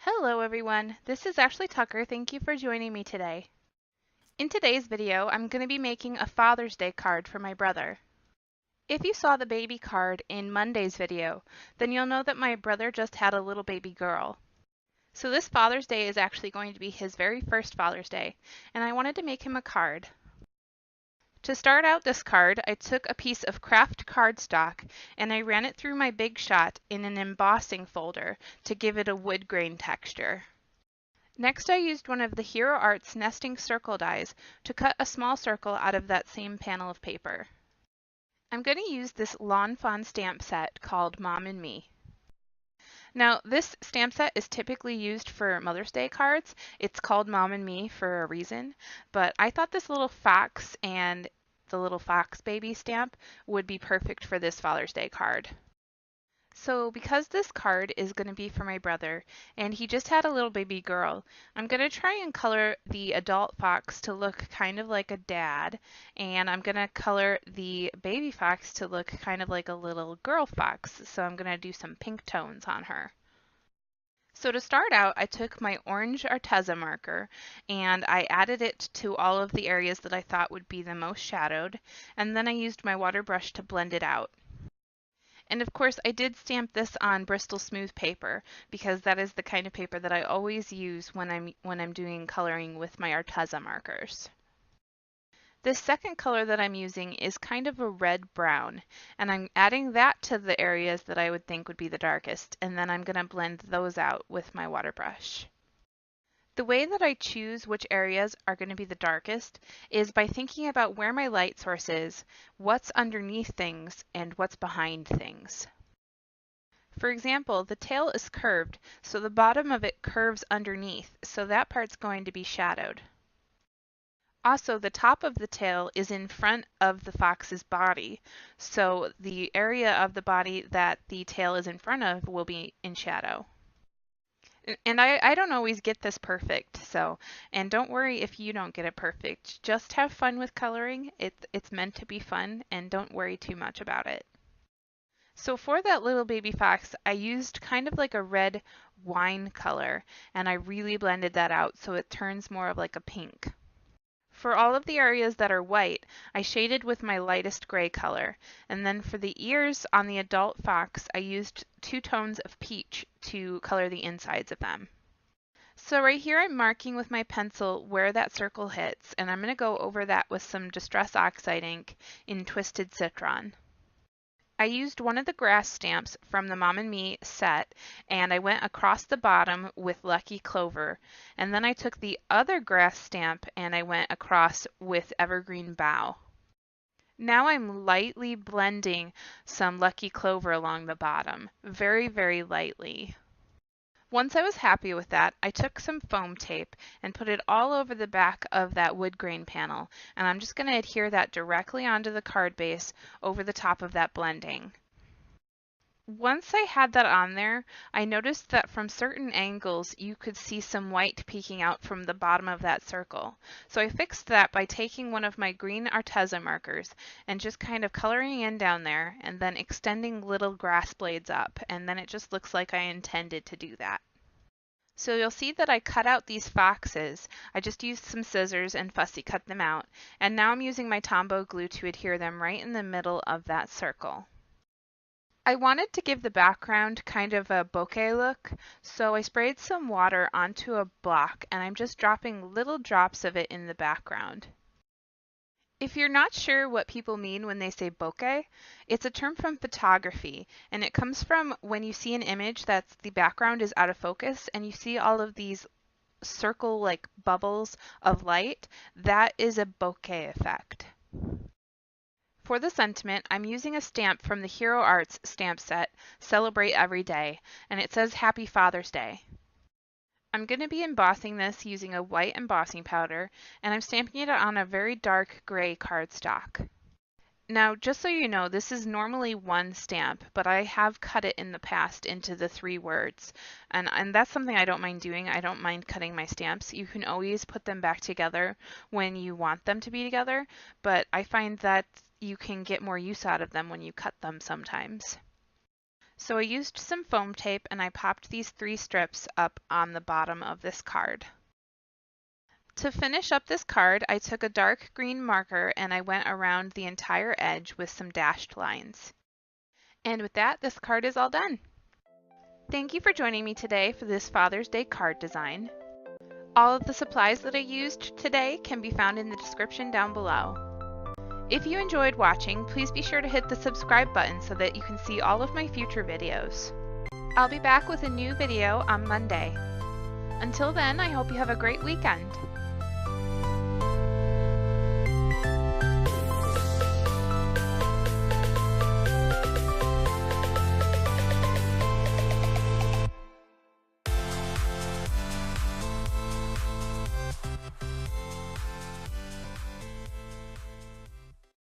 Hello everyone, this is Ashley Tucker. Thank you for joining me today. In today's video, I'm going to be making a Father's Day card for my brother. If you saw the baby card in Monday's video, then you'll know that my brother just had a little baby girl. So this Father's Day is actually going to be his very first Father's Day, and I wanted to make him a card. To start out this card, I took a piece of craft cardstock and I ran it through my Big Shot in an embossing folder to give it a wood grain texture. Next, I used one of the Hero Arts nesting circle dies to cut a small circle out of that same panel of paper. I'm going to use this Lawn Fawn stamp set called Mom and Me. Now, this stamp set is typically used for Mother's Day cards. It's called Mom and Me for a reason, but I thought this little fox and the little fox baby stamp would be perfect for this Father's Day card. So because this card is going to be for my brother, and he just had a little baby girl, I'm going to try and color the adult fox to look kind of like a dad, and I'm going to color the baby fox to look kind of like a little girl fox. So I'm going to do some pink tones on her. So to start out, I took my orange Arteza marker and I added it to all of the areas that I thought would be the most shadowed, and then I used my water brush to blend it out. And of course, I did stamp this on Bristol Smooth paper because that is the kind of paper that I always use when I'm doing coloring with my Arteza markers. This second color that I'm using is kind of a red-brown, and I'm adding that to the areas that I would think would be the darkest, and then I'm going to blend those out with my water brush. The way that I choose which areas are going to be the darkest is by thinking about where my light source is, what's underneath things, and what's behind things. For example, the tail is curved, so the bottom of it curves underneath, so that part's going to be shadowed. Also, the top of the tail is in front of the fox's body, so the area of the body that the tail is in front of will be in shadow. And I don't always get this perfect, and don't worry if you don't get it perfect. Just have fun with coloring. It's meant to be fun, and don't worry too much about it. So for that little baby fox, I used kind of like a red wine color, and I really blended that out so it turns more of like a pink. For all of the areas that are white, I shaded with my lightest gray color, and then for the ears on the adult fox, I used 2 tones of peach to color the insides of them. So right here I'm marking with my pencil where that circle hits, and I'm going to go over that with some Distress Oxide ink in Twisted Citron. I used one of the grass stamps from the Mom and Me set, and I went across the bottom with Lucky Clover, and then I took the other grass stamp and I went across with Evergreen Bough. Now I'm lightly blending some Lucky Clover along the bottom, very, very lightly. Once I was happy with that, I took some foam tape and put it all over the back of that wood grain panel, and I'm just going to adhere that directly onto the card base over the top of that blending. Once I had that on there, I noticed that from certain angles you could see some white peeking out from the bottom of that circle. So I fixed that by taking one of my green Arteza markers and just kind of coloring in down there and then extending little grass blades up, and then it just looks like I intended to do that. So you'll see that I cut out these foxes. I just used some scissors and fussy cut them out, and now I'm using my Tombow glue to adhere them right in the middle of that circle. I wanted to give the background kind of a bokeh look, so I sprayed some water onto a block and I'm just dropping little drops of it in the background. If you're not sure what people mean when they say bokeh, it's a term from photography, and it comes from when you see an image that's the background is out of focus and you see all of these circle-like bubbles of light. That is a bokeh effect. For the sentiment, I'm using a stamp from the Hero Arts stamp set, Celebrate Every Day, and it says Happy Father's Day. I'm going to be embossing this using a white embossing powder, and I'm stamping it on a very dark gray cardstock. Now, just so you know, this is normally one stamp, but I have cut it in the past into the 3 words, and that's something I don't mind doing. I don't mind cutting my stamps. You can always put them back together when you want them to be together, but I find that you can get more use out of them when you cut them sometimes. So I used some foam tape and I popped these 3 strips up on the bottom of this card. To finish up this card, I took a dark green marker and I went around the entire edge with some dashed lines. And with that, this card is all done. Thank you for joining me today for this Father's Day card design. All of the supplies that I used today can be found in the description down below. If you enjoyed watching, please be sure to hit the subscribe button so that you can see all of my future videos. I'll be back with a new video on Monday. Until then, I hope you have a great weekend.